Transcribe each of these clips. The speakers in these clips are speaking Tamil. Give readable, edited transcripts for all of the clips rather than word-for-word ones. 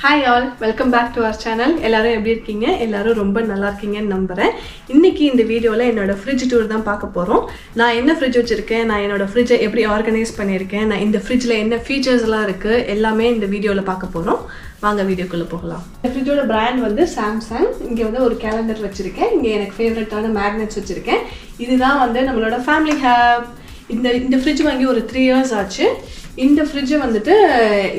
Hi all, welcome back to our channel. எல்லாரும் எப்படி இருக்கீங்க? எல்லாரும் ரொம்ப நல்லா இருக்கீங்கன்னு நம்புறேன். இன்னைக்கு இந்த வீடியோல என்னோட ஃப்ரிட்ஜ் டூர் தான் பார்க்க போறோம். நான் என்ன ஃப்ரிட்ஜ் வச்சிருக்கேன், நான் என்னோட ஃப்ரிட்ஜை எப்படி ஆர்கனைஸ் பண்ணியிருக்கேன், நான் இந்த ஃப்ரிட்ஜ்ல என்ன ஃபீச்சர்ஸ் எல்லாம் இருக்கு எல்லாமே இந்த வீடியோல பார்க்க போறோம். வாங்க வீடியோக்குள்ள போகலாம். இந்த ஃப்ரிட்ஜோட பிராண்ட் வந்து சாம்சங். இங்க வந்து ஒரு கேலண்டர் வச்சிருக்கேன். இங்க எனக்கு ஃபேவரட்டான மேக்னெட்ஸ் வச்சிருக்கேன். இதுதான் வந்து நம்மளோட ஃபேமிலி ஹேப். இந்த ஃப்ரிட்ஜ் வாங்கி ஒரு 3 years ஆச்சு. இந்த ஃப்ரிட்ஜை வந்துட்டு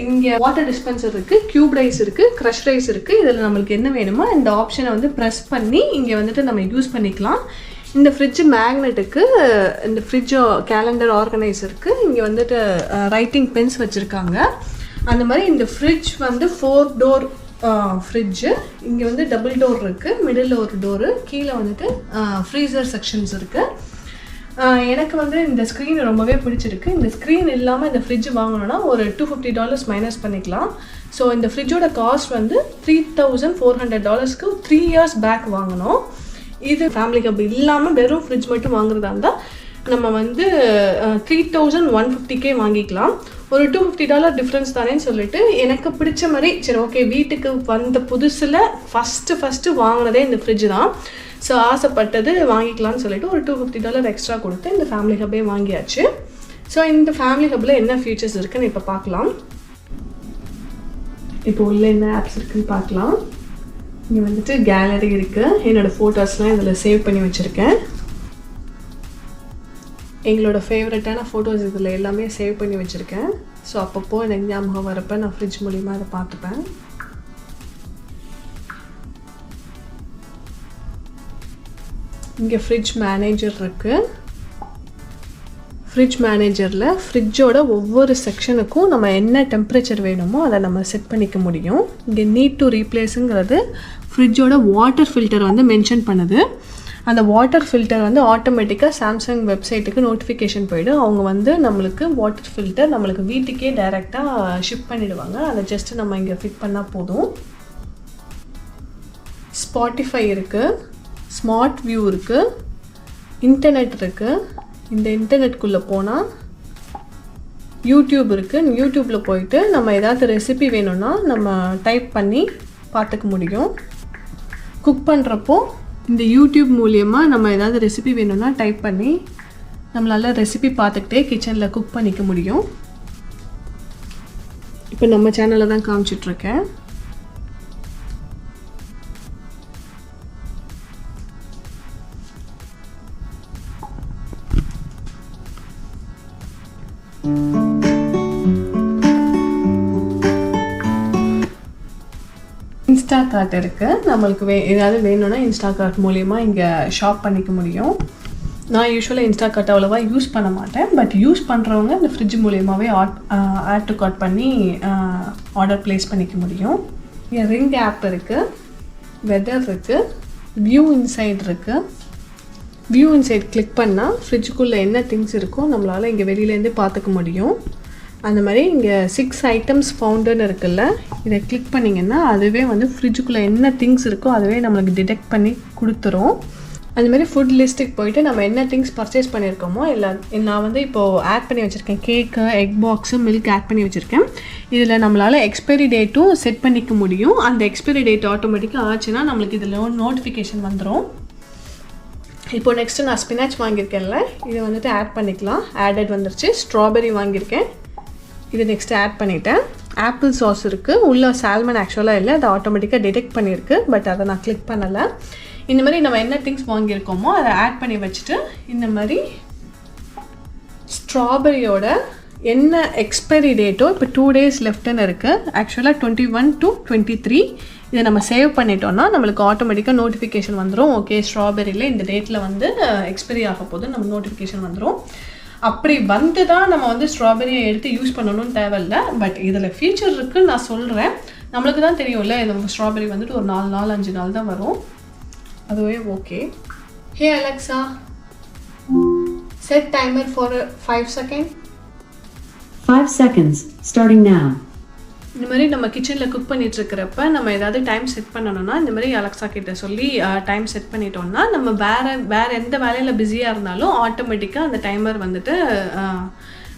இங்கே வாட்டர் டிஸ்பென்சர் இருக்குது, க்யூப் ரைஸ் இருக்குது, க்ரஷ் ரைஸ் இருக்குது. இதில் நம்மளுக்கு என்ன வேணுமோ இந்த ஆப்ஷனை வந்து ப்ரெஸ் பண்ணி இங்கே வந்துட்டு நம்ம யூஸ் பண்ணிக்கலாம். இந்த ஃப்ரிட்ஜ் மேக்னெட்டுக்கு இந்த ஃப்ரிட்ஜ் கேலண்டர் ஆர்கனைசருக்கு இங்கே வந்துட்டு ரைட்டிங் பென்ஸ் வச்சுருக்காங்க. அந்த மாதிரி இந்த ஃப்ரிட்ஜ் வந்து 4 door ஃப்ரிட்ஜு. இங்கே வந்து டபுள் டோர் இருக்குது, மிடில் ஒரு டோரு, கீழே வந்துட்டு ஃப்ரீசர் செக்ஷன்ஸ் இருக்குது. எனக்கு வந்து இந்த ஸ்க்ரீன் ரொம்பவே பிடிச்சிருக்கு. இந்த ஸ்க்ரீன் இல்லாமல் இந்த ஃப்ரிட்ஜ் வாங்கணுன்னா ஒரு $250 மைனஸ் பண்ணிக்கலாம். ஸோ இந்த ஃப்ரிட்ஜோட காஸ்ட் வந்து $3,400 3 years பேக் வாங்கினோம். இது ஃபேமிலி ஹப் இல்லாமல் வெறும் ஃப்ரிட்ஜ் மட்டும் வாங்குறதா இருந்தால் நம்ம வந்து $3,150 வாங்கிக்கலாம். ஒரு $250 டிஃப்ரென்ஸ் தானேன்னு சொல்லிட்டு எனக்கு பிடிச்ச மாதிரி சரி ஓகே, வீட்டுக்கு வந்த புதுசில் ஃபஸ்ட்டு வாங்கினதே இந்த ஃப்ரிட்ஜ் தான். ஸோ ஆசைப்பட்டது வாங்கிக்கலாம்னு சொல்லிட்டு ஒரு $250 எக்ஸ்ட்ரா கொடுத்து இந்த ஃபேமிலி ஹப்பே வாங்கியாச்சு. ஸோ இந்த ஃபேமிலி ஹப்பில் என்ன ஃபீச்சர்ஸ் இருக்குன்னு இப்போ பார்க்கலாம். இப்போ உள்ள என்ன ஆப்ஸ் இருக்குன்னு பார்க்கலாம். இங்கே வந்துட்டு கேலரி இருக்குது. என்னோடய ஃபோட்டோஸ்லாம் இதில் சேவ் பண்ணி வச்சுருக்கேன். எங்களோட ஃபேவரட்டான ஃபோட்டோஸ் இதில் எல்லாமே சேவ் பண்ணி வச்சுருக்கேன். ஸோ அப்பப்போ எனக்கு ஞாபகம் வரப்போ நான் ஃப்ரிட்ஜ் மூலிமா அதை பார்த்துப்பேன். இங்கே ஃப்ரிட்ஜ் மேனேஜர் இருக்குது. ஃப்ரிட்ஜ் மேனேஜரில் ஃப்ரிட்ஜோட ஒவ்வொரு செக்ஷனுக்கும் நம்ம என்ன டெம்பரேச்சர் வேணுமோ அதை நம்ம செட் பண்ணிக்க முடியும். இங்கே நீட் டு ரீப்ளேஸுங்கிறது ஃப்ரிட்ஜோட வாட்டர் ஃபில்டர் வந்து மென்ஷன் பண்ணுது. அந்த வாட்டர் ஃபில்டர் வந்து ஆட்டோமேட்டிக்காக சாம்சங் வெப்சைட்டுக்கு நோட்டிஃபிகேஷன் போய்டும். அவங்க வந்து நம்மளுக்கு வாட்டர் ஃபில்டர் நம்மளுக்கு வீட்டுக்கே டைரெக்டாக ஷிப் பண்ணிவிடுவாங்க. அதை ஜஸ்ட்டு நம்ம இங்கே ஃபிட் பண்ணால் போதும். ஸ்பாட்டிஃபை இருக்குது, ஸ்மார்ட் வியூ இருக்குது, இன்டர்நெட் இருக்குது. இந்த இன்டர்நெட்குள்ளே போனால் யூடியூப் இருக்குது. யூடியூப்பில் போயிட்டு நம்ம ஏதாவது ரெசிபி வேணும்னா நம்ம டைப் பண்ணி பார்த்துக்க முடியும். குக் பண்ணுறப்போ இந்த யூடியூப் மூலியமாக நம்ம ஏதாவது ரெசிபி வேணும்னா டைப் பண்ணி நம்மளால் ரெசிபி பார்த்துக்கிட்டே கிச்சனில் குக் பண்ணிக்க முடியும். இப்போ நம்ம சேனலில் தான் காமிச்சிட்ருக்கேன். இன்ஸ்டா கார்ட் இருக்குது. நம்மளுக்கு ஏதாவது வேணும்னா இன்ஸ்டா கார்ட் மூலிமா இங்கே ஷாப் பண்ணிக்க முடியும். நான் யூஸ்வலாக இன்ஸ்டா கார்ட் அவ்வளோவா யூஸ் பண்ண மாட்டேன். பட் யூஸ் பண்ணுறவங்க இந்த ஃப்ரிட்ஜ் மூலியமாகவே ஆட் டு கார்ட் பண்ணி ஆர்டர் ப்ளேஸ் பண்ணிக்க முடியும். இங்கே ரிங் ஆப் இருக்குது, வெதர் இருக்குது, வியூ இன்சைட் இருக்குது. வியூ இன்சைட் கிளிக் பண்ணால் ஃப்ரிட்ஜுக்குள்ளே என்ன திங்ஸ் இருக்கோ நம்மளால் இங்கே வெளியிலேருந்து பார்த்துக்க முடியும். அந்த மாதிரி இங்கே 6 items ஃபவுண்டுன்னு இருக்குல்ல, இதை கிளிக் பண்ணிங்கன்னா அதுவே வந்து ஃப்ரிட்ஜுக்குள்ளே என்ன திங்ஸ் இருக்கோ அதுவே நம்மளுக்கு டிடெக்ட் பண்ணி கொடுத்துரும். அந்த மாதிரி ஃபுட் லிஸ்ட்டுக்கு போயிட்டு நம்ம என்ன திங்ஸ் பர்ச்சேஸ் பண்ணியிருக்கோமோ நான் வந்து இப்போது ஆட் பண்ணி வச்சுருக்கேன். கேக்கு, எக் பாக்ஸு, மில்க் ஆட் பண்ணி வச்சுருக்கேன். இதில் நம்மளால் எக்ஸ்பைரி டேட்டும் செட் பண்ணிக்க முடியும். அந்த எக்ஸ்பைரி டேட் ஆட்டோமேட்டிக்காக ஆச்சுன்னா நம்மளுக்கு இதில் நோட்டிஃபிகேஷன் வந்துடும். இப்போ நெக்ஸ்ட்டு நான் ஸ்பினாச் வாங்கியிருக்கேன்ல, இதை வந்துட்டு ஆட் பண்ணிக்கலாம். ஆடட் வந்துருச்சு. ஸ்ட்ராபெரி வாங்கியிருக்கேன், இது நெக்ஸ்ட்டு ஆட் பண்ணிவிட்டேன். ஆப்பிள் சாஸ் இருக்குது. உள்ள சால்மன் ஆக்சுவலாக இல்லை, அதை ஆட்டோமேட்டிக்காக டிடெக்ட் பண்ணியிருக்கு. பட் அதை நான் கிளிக் பண்ணலை. இந்த மாதிரி நம்ம என்ன திங்ஸ் வாங்கியிருக்கோமோ அதை ஆட் பண்ணி வச்சுட்டு இந்த மாதிரி ஸ்ட்ராபெரியோட என்ன எக்ஸ்பைரி டேட்டோ இப்போ 2 days லெஃப்ட்டுன்னு இருக்குது. ஆக்சுவலாக 21 to 23. இதை நம்ம சேவ் பண்ணிட்டோம்னா நம்மளுக்கு ஆட்டோமேட்டிக்காக நோட்டிஃபிகேஷன் வந்துடும். ஓகே, ஸ்ட்ராபெரியில் இந்த டேட்டில் வந்து எக்ஸ்பைரி ஆக போது நம்ம நோட்டிஃபிகேஷன் வந்துடும். அப்படி வந்து தான் நம்ம வந்து ஸ்ட்ராபெரியை எடுத்து யூஸ் பண்ணணும்னு தேவையில்லை. பட் இதில் ஃபீச்சர் இருக்குதுன்னு நான் சொல்கிறேன். நம்மளுக்கு தான் தெரியும்ல, இந்த ஸ்ட்ராபெரி வந்துட்டு ஒரு 4 நாள் 5 நாள் தான் வரும். அதுவே okay. Hey Alexa, set timer for 5 seconds. 5 seconds starting now. இந்த மாதிரி நம்ம கிச்சனில் குக் பண்ணிட்டு இருக்கிறப்ப நம்ம ஏதாவது டைம் செட் பண்ணணும்னா இந்த மாதிரி அலெக்ஸா கிட்ட சொல்லி டைம் செட் பண்ணிட்டோம்னா நம்ம வேற எந்த வேலையில் பிஸியாக இருந்தாலும் ஆட்டோமேட்டிக்காக அந்த டைமர் வந்துட்டு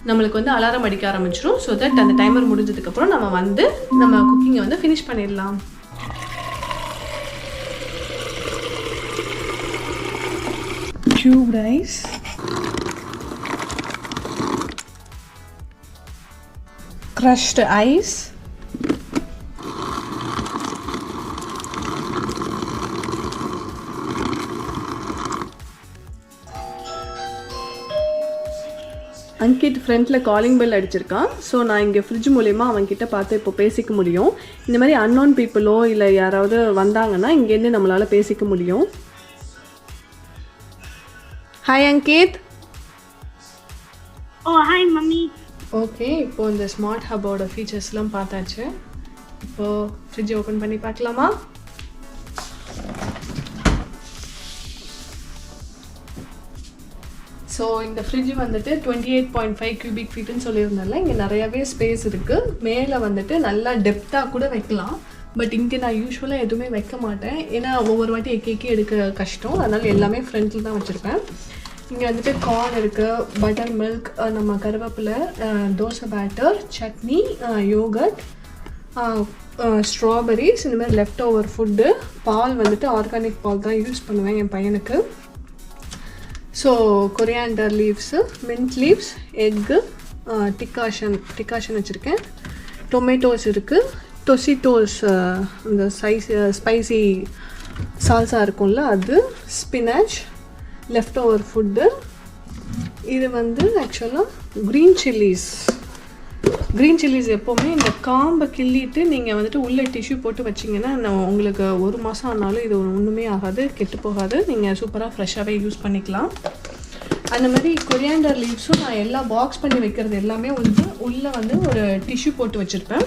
நம்மளுக்கு வந்து அலாரம் அடிக்க ஆரம்பிச்சிடும். ஸோ தட் அந்த டைமர் முடிஞ்சதுக்கப்புறம் நம்ம வந்து நம்ம குக்கிங்கை வந்து ஃபினிஷ் பண்ணிடலாம். cubed rice, crushed ice, Ankit ஃப்ரண்ட்டில் காலிங் பெல் அடிச்சிருக்கான். ஸோ நான் இங்கே ஃப்ரிட்ஜ் மூலயமா அவன்கிட்ட பார்த்து இப்போ பேசிக்க முடியும். இந்த மாதிரி அன்னோன் பீப்புளோ இல்லை யாராவது வந்தாங்கன்னா இங்கேருந்து நம்மளால் பேசிக்க முடியும். Hi Ankit. Hi mummy. Okay, இப்போது இந்த ஸ்மார்ட் ஹப்போட ஃபீச்சர்ஸ்லாம் பார்த்தாச்சு. இப்போது ஃப்ரிட்ஜ் ஓப்பன் பண்ணி பார்க்கலாமா? ஸோ இந்த ஃப்ரிட்ஜ் வந்துட்டு 28.5 cubic feetன்னு சொல்லியிருந்தால இங்கே நிறையாவே ஸ்பேஸ் இருக்குது. மேலே வந்துட்டு நல்லா டெப்த்தாக கூட வைக்கலாம். பட் இங்கே நான் யூஸ்வலாக எதுவுமே வைக்க மாட்டேன், ஏன்னா ஒவ்வொரு வாட்டி எக்கேக்கே எடுக்க கஷ்டம். அதனால் எல்லாமே ஃப்ரண்ட்டில் தான் வச்சுருப்பேன். இங்கே வந்துட்டு கார்ன் இருக்குது, பட்டர் மில்க், நம்ம கருவேப்பிலை, dosa batter, chutney, yogurt, strawberries, இந்த மாதிரி லெஃப்ட் ஓவர் ஃபுட்டு. பால் வந்துட்டு ஆர்கானிக் பால் தான் யூஸ் பண்ணுவேன் என் பையனுக்கு. So coriander leaves, mint leaves, egg, decoction வச்சுருக்கேன். டொமேட்டோஸ் இருக்குது, டொசிட்டோஸ் இந்த ஸ்பைசி சால்சா இருக்கும்ல அது, ஸ்பினாச், லெஃப்ட் ஓவர் ஃபுட்டு. இது வந்து ஆக்சுவலாக க்ரீன் சில்லிஸ் எப்போவுமே இந்த காம்பை கிள்ளிட்டு நீங்கள் வந்துட்டு உள்ளே டிஷ்யூ போட்டு வச்சிங்கன்னா உங்களுக்கு 1 மாதம் ஆனாலும் இது ஒன்றுமே ஆகாது, கெட்டு போகாது. நீங்கள் சூப்பராக ஃப்ரெஷ்ஷாகவே யூஸ் பண்ணிக்கலாம். அந்த மாதிரி கொரியாண்டர் லீவ்ஸும் நான் எல்லா பாக்ஸ் பண்ணி வைக்கிறது எல்லாமே வந்து உள்ளே வந்து ஒரு டிஷ்யூ போட்டு வச்சுருப்பேன்.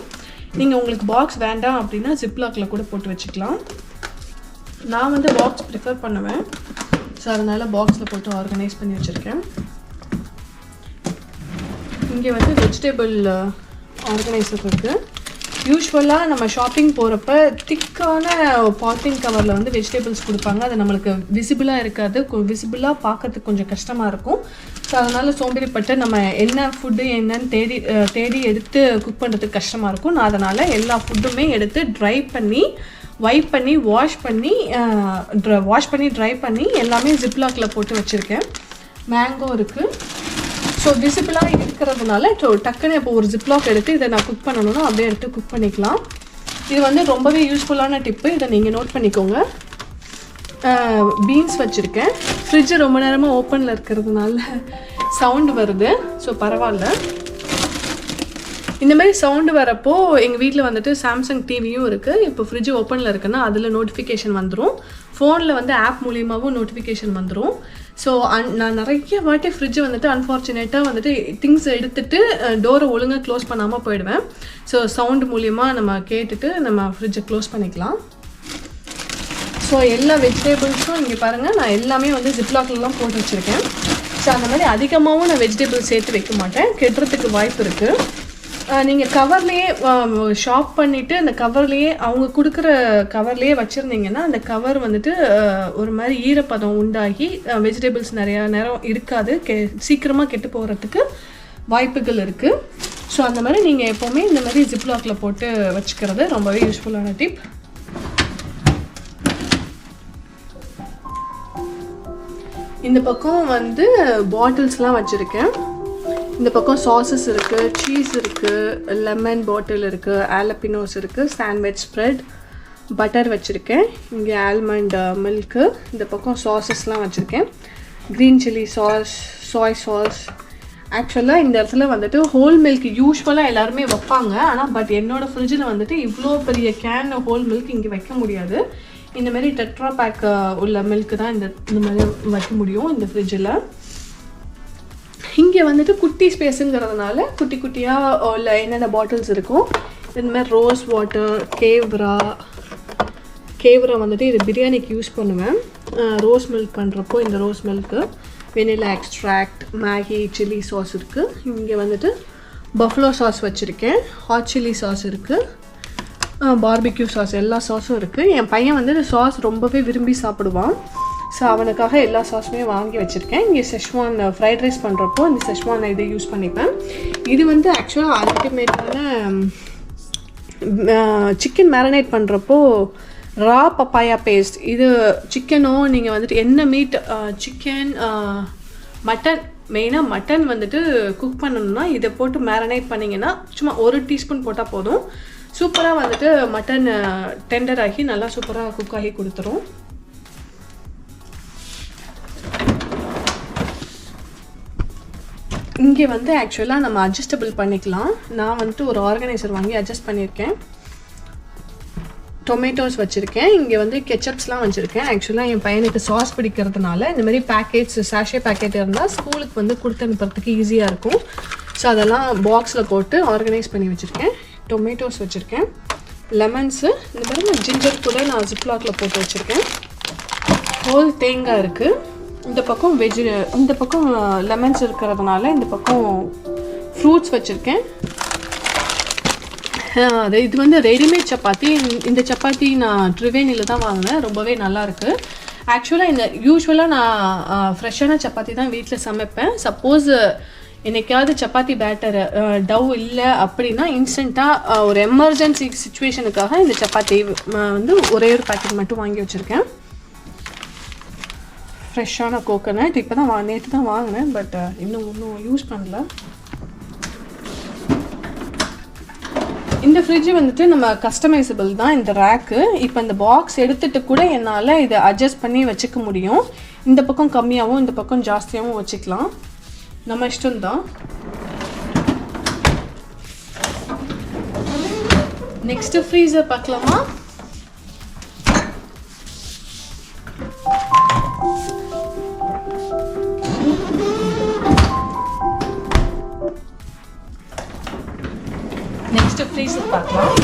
நீங்கள் உங்களுக்கு பாக்ஸ் வேண்டாம் அப்படின்னா ஜிப்லாக்கில் கூட போட்டு வச்சுக்கலாம். நான் வந்து பாக்ஸ் ப்ரிஃபர் பண்ணுவேன். ஸோ அதனால் பாக்ஸில் போட்டு ஆர்கனைஸ் பண்ணி வச்சுருக்கேன். இங்கே வந்து வெஜிடபிள் ஆர்கனைசர் இருக்குது. யூஸ்வலாக நம்ம ஷாப்பிங் போகிறப்ப திக்கான பாலித்தீன் கவரில் வந்து வெஜிடபிள்ஸ் கொடுப்பாங்க. அது நம்மளுக்கு விசிபிளாக இருக்காது, விசிபிளாக பார்க்கறதுக்கு கொஞ்சம் கஷ்டமாக இருக்கும். ஸோ அதனால் சோம்பேறிப்பட்டு நம்ம என்ன ஃபுட்டு என்னன்னு தேடி எடுத்து குக் பண்ணுறதுக்கு கஷ்டமாக இருக்கும். நான் அதனால் எல்லா ஃபுட்டுமே எடுத்து ட்ரை பண்ணி வைப் பண்ணி வாஷ் பண்ணி ட்ரை பண்ணி எல்லாமே ஜிப்லாக்கில் போட்டு வச்சுருக்கேன். மேங்கோ இருக்குது. ஸோ விசிபிளாக இருக்கிறதுனால டக்குன்னு இப்போ ஒரு ஜிப்லாக் எடுத்து இதை நான் குக் பண்ணணும்னா அப்படியே எடுத்து குக் பண்ணிக்கலாம். இது வந்து ரொம்பவே யூஸ்ஃபுல்லான டிப்பு, இதை நீங்கள் நோட் பண்ணிக்கோங்க. பீன்ஸ் வச்சுருக்கேன். ஃப்ரிட்ஜு ரொம்ப நேரமாக ஓப்பனில் இருக்கிறதுனால சவுண்டு வருது. ஸோ பரவாயில்ல. இந்த மாதிரி சவுண்டு வரப்போ எங்கள் வீட்டில் வந்துட்டு சாம்சங் டிவியும் இருக்குது. இப்போ ஃப்ரிட்ஜ் ஓப்பனில் இருக்குன்னா அதில் நோட்டிஃபிகேஷன் வந்துடும். ஃபோனில் வந்து ஆப் மூலியமாகவும் நோட்டிஃபிகேஷன் வந்துடும். ஸோ நான் நிறைய வாட்டி ஃப்ரிட்ஜை வந்துட்டு அன்ஃபார்ச்சுனேட்டாக வந்துட்டு திங்ஸ் எடுத்துகிட்டு டோரை ஒழுங்காக க்ளோஸ் பண்ணாமல் போயிடுவேன். ஸோ சவுண்டு மூலியமாக நம்ம கேட்டுட்டு நம்ம ஃப்ரிட்ஜை க்ளோஸ் பண்ணிக்கலாம். ஸோ எல்லா வெஜிடபிள்ஸும் இங்கே பாருங்கள், நான் எல்லாமே வந்து ஜிப்லாக்லாம் போட்டு வச்சுருக்கேன். ஸோ அந்த மாதிரி அதிகமாகவும் நான் வெஜிடபிள்ஸ் சேர்த்து வைக்க மாட்டேன், கெட்டுறதுக்கு வாய்ப்பு இருக்குது. நீங்கள் கவர்லேயே ஷாப் பண்ணிவிட்டு அந்த கவர்லேயே அவங்க கொடுக்குற கவர்லேயே வச்சுருந்தீங்கன்னா அந்த கவர் வந்துட்டு ஒரு மாதிரி ஈரப்பதம் உண்டாகி வெஜிடபிள்ஸ் நிறையா நேரம் இருக்காது, சீக்கிரமாக கெட்டு போகிறதுக்கு வாய்ப்புகள் இருக்குது. ஸோ அந்த மாதிரி நீங்கள் எப்போவுமே இந்த மாதிரி ஜிப்லாக்கில் போட்டு வச்சுக்கிறது ரொம்பவே யூஸ்ஃபுல்லான டிப். இந்த பக்கம் வந்து பாட்டில்ஸ்லாம் வச்சுருக்கேன். இந்த பக்கம் சாஸஸ் இருக்குது, சீஸ் இருக்குது, லெமன் பாட்டில் இருக்குது, ஆலப்பினோஸ் இருக்குது, சாண்ட்விச் ஸ்ப்ரெட், பட்டர் வச்சுருக்கேன். இங்கே ஆல்மண்ட் மில்க்கு. இந்த பக்கம் சாஸஸ்லாம் வச்சுருக்கேன். Green chilli sauce, Sai sauce. ஆக்சுவலாக இந்த இடத்துல வந்துட்டு ஹோல் மில்க் யூஸ்வலாக எல்லாருமே வைப்பாங்க. ஆனால் பட் என்னோடய ஃப்ரிட்ஜில் வந்துட்டு இவ்வளோ பெரிய கேன் ஹோல் மில்க் இங்கே வைக்க முடியாது. இந்த மாதிரி டெட்ரா பேக் உள்ள மில்க்கு தான் இந்த மாதிரி வைக்க முடியும் இந்த ஃப்ரிட்ஜில். இங்கே வந்துட்டு குட்டி ஸ்பேஸுங்கிறதுனால குட்டி குட்டியாக உள்ள என்னென்ன பாட்டில்ஸ் இருக்கும். இந்த மாதிரி ரோஸ் வாட்டர், கேவ்ரா வந்துட்டு இது பிரியாணிக்கு யூஸ் பண்ணுவேன். ரோஸ் மில்க் பண்ணுறப்போ இந்த rose milk, vanilla extract, Maggi, chilli sauce இருக்குது. இங்கே வந்துட்டு பஃப்லோ சாஸ் வச்சுருக்கேன், ஹாட் சில்லி சாஸ் இருக்குது, பார்பிக்யூ சாஸ், எல்லா சாஸும் இருக்குது. என் பையன் வந்து இந்த சாஸ் ரொம்பவே விரும்பி சாப்பிடுவான். ஸோ அவனுக்காக எல்லா சாஸுமே வாங்கி வச்சுருக்கேன். இங்கே செஷ்வான் ஃப்ரைட் ரைஸ் பண்ணுறப்போ இந்த செஷ்வான் இதை யூஸ் பண்ணிப்பேன். இது வந்து ஆக்சுவலாக அல்டிமேட்டான சிக்கன் மேரினேட் பண்ணுறப்போ ரா பப்பாயா பேஸ்ட். இது சிக்கனோ நீங்கள் வந்துட்டு என்ன மீட் சிக்கன் மட்டன் மெயினாக மட்டன் வந்துட்டு குக் பண்ணணும்னா இதை போட்டு மேரினேட் பண்ணிங்கன்னா சும்மா 1 டீஸ்பூன் போட்டால் போதும். சூப்பராக வந்துட்டு மட்டன் டெண்டர் ஆகி நல்லா சூப்பராக குக் ஆகி கொடுத்துரும். இங்கே வந்து ஆக்சுவலாக நம்ம அட்ஜஸ்டபிள் பண்ணிக்கலாம். நான் வந்துட்டு ஒரு ஆர்கனைசர் வாங்கி அட்ஜஸ்ட் பண்ணியிருக்கேன். டொமேட்டோஸ் வச்சுருக்கேன். இங்கே வந்து கெச்சப்ஸ்லாம் வச்சுருக்கேன். ஆக்சுவலாக என் பையனுக்கு சாஸ் பிடிக்கிறதுனால இந்த மாதிரி பேக்கெட்ஸ் சாஷே பேக்கெட் இருந்தால் ஸ்கூலுக்கு வந்து கொடுத்து அனுப்புறதுக்கு ஈஸியாக இருக்கும். ஸோ அதெல்லாம் பாக்ஸில் போட்டு ஆர்கனைஸ் பண்ணி வச்சுருக்கேன். டொமேட்டோஸ் வச்சுருக்கேன். லெமன்ஸு இந்த மாதிரி ஜிஞ்சர் கூட நான் ஜிப்லாக்கில் போட்டு வச்சுருக்கேன். ஹோல் தேங்காய் இருக்குது. இந்த பக்கம் இந்த பக்கம் லெமன்ஸ் இருக்கிறதுனால இந்த பக்கம் ஃப்ரூட்ஸ் வச்சுருக்கேன். இது வந்து ரெடிமேட் சப்பாத்தி. இந்த சப்பாத்தி நான் ட்ரிவேனியில் தான் வாங்கினேன். ரொம்பவே நல்லாயிருக்கு. ஆக்சுவலாக யூஸ்வலாக நான் ஃப்ரெஷ்ஷான சப்பாத்தி தான் வீட்டில் சமைப்பேன். சப்போஸ் என்னைக்காவது சப்பாத்தி பேட்டர் டவ் இல்லை அப்படின்னா இன்ஸ்டண்ட்டாக ஒரு எமர்ஜென்சி சுச்சுவேஷனுக்காக இந்த சப்பாத்தி வந்து ஒரே ஒரு பேக்கெட் மட்டும் வாங்கி வச்சுருக்கேன். ஃப்ரெஷ்ஷான கோகோனட் இப்போ தான் நேற்று தான் வாங்கினேன். பட் இன்னும் யூஸ் பண்ணல. இந்த ஃப்ரிட்ஜு வந்துட்டு நம்ம கஸ்டமைசபிள் தான் இந்த ரேக்கு. இப்போ இந்த பாக்ஸ் எடுத்துகிட்டு கூட என்னால் இதை அட்ஜஸ்ட் பண்ணி வச்சுக்க முடியும். இந்த பக்கம் கம்மியாகவும் இந்த பக்கம் ஜாஸ்தியாகவும் வச்சுக்கலாம். நம்ம இஷ்டம்தான். நெக்ஸ்ட்டு ஃப்ரீசர் பார்க்கலாமா? நெக்ஸ்ட்டு ஃப்ரீசர் பார்க்கலாம்.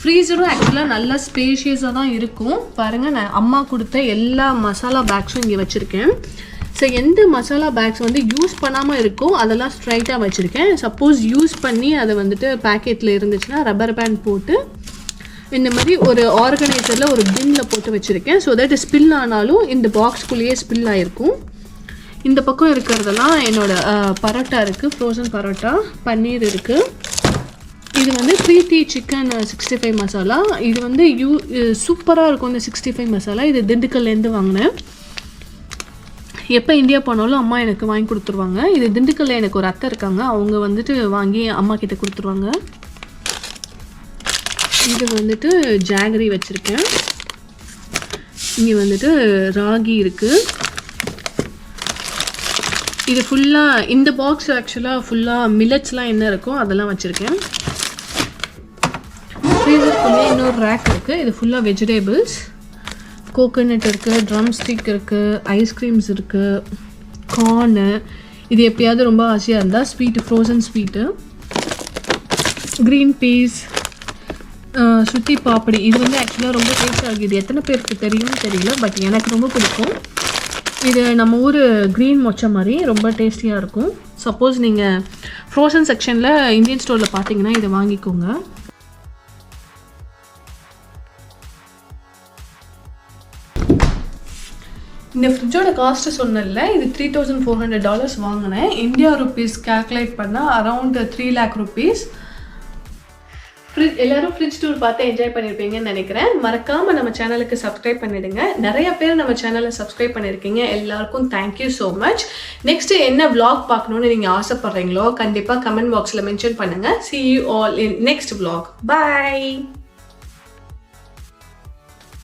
ஃப்ரீசரும் ஆக்சுவலாக நல்லா ஸ்பேஷியஸாக தான் இருக்கும். பாருங்கள், நான் அம்மா கொடுத்த எல்லா மசாலா பேக்ஸும் இங்கே வச்சுருக்கேன். ஸோ எந்த மசாலா பேக்ஸ் வந்து யூஸ் பண்ணாமல் இருக்கோ அதெல்லாம் ஸ்ட்ரைட்டாக வச்சுருக்கேன். சப்போஸ் யூஸ் பண்ணி அதை வந்துட்டு பேக்கெட்டில் இருந்துச்சுன்னா ரப்பர் பேண்ட் போட்டு இந்த மாதிரி ஒரு ஆர்கனைசரில் ஒரு பின்னில் போட்டு வச்சுருக்கேன். ஸோ தட் ஸ்பில் ஆனாலும் இந்த பாக்ஸ்குள்ளேயே ஸ்பில் ஆகிருக்கும். இந்த பக்கம் இருக்கிறதெல்லாம் என்னோடய பரோட்டா இருக்குது. ஃப்ரோசன் பரோட்டா, பன்னீர் இருக்குது. இது வந்து ப்ரீத்தி சிக்கன் 65 மசாலா. இது வந்து சூப்பராக இருக்கும் இந்த 65 மசாலா. இது திண்டுக்கல்லேருந்து வாங்கினேன். எப்போ இந்தியா போனாலும் அம்மா எனக்கு வாங்கி கொடுத்துருவாங்க. இது திண்டுக்கல்ல எனக்கு ஒரு அத்தை இருக்காங்க. அவங்க வந்துட்டு வாங்கி அம்மா கிட்ட கொடுத்துருவாங்க. இது வந்துட்டு ஜாகரி வச்சுருக்கேன். இங்கே வந்துட்டு ராகி இருக்குது. இது ஃபுல்லாக இந்த பாக்ஸ் ஆக்சுவலாக ஃபுல்லாக மில்லட்ஸ்லாம் என்ன இருக்கோ அதெல்லாம் வச்சுருக்கேன். ஃப்ரீசருக்குள்ளே இன்னொரு ரேக் இருக்குது. இது ஃபுல்லாக வெஜிடேபிள்ஸ். கோகோனட் இருக்குது, ட்ரம் ஸ்டிக் இருக்குது, ஐஸ்கிரீம்ஸ் இருக்குது, கார்னு. இது எப்பயாவது ரொம்ப ஆசையாக இருந்தால் sweet, frozen sweet, green peas, சுத்தி பாப்படி. இது வந்து ஆக்சுவலாக ரொம்ப டேஸ்ட் ஆகுது. இது எத்தனை பேருக்கு தெரியும்னு தெரியல, பட் எனக்கு ரொம்ப பிடிக்கும். இது நம்ம ஊர் க்ரீன் மொச்சை மாதிரி ரொம்ப டேஸ்டியாக இருக்கும். சப்போஸ் நீங்கள் ஃப்ரோசன் செக்ஷனில் இந்தியன் ஸ்டோரில் பார்த்தீங்கன்னா இதை வாங்கிக்கோங்க. இந்த ஃப்ரிட்ஜோட காஸ்ட்டு சொன்னல, இது $3,400 வாங்கினேன். இந்தியா ருப்பீஸ் கால்குலேட் பண்ணால் அரவுண்ட் 3 lakh rupees. எல்லாரும் ஃப்ரிட்ஜ் டூர் பார்த்து என்ஜாய் பண்ணியிருப்பீங்கன்னு நினைக்கிறேன். மறக்காமல் நம்ம சேனலுக்கு சப்ஸ்கிரைப் பண்ணிவிடுங்க. நிறைய பேர் நம்ம சேனலை சப்ஸ்கிரைப் பண்ணியிருக்கீங்க. எல்லாருக்கும் தேங்க்யூ ஸோ மச். நெக்ஸ்ட்டு என்ன vlog பார்க்கணுன்னு நீங்கள் ஆசைப்பட்றீங்களோ கண்டிப்பாக கமெண்ட் பாக்ஸில் மென்ஷன் பண்ணுங்கள். See you all in next vlog. Bye.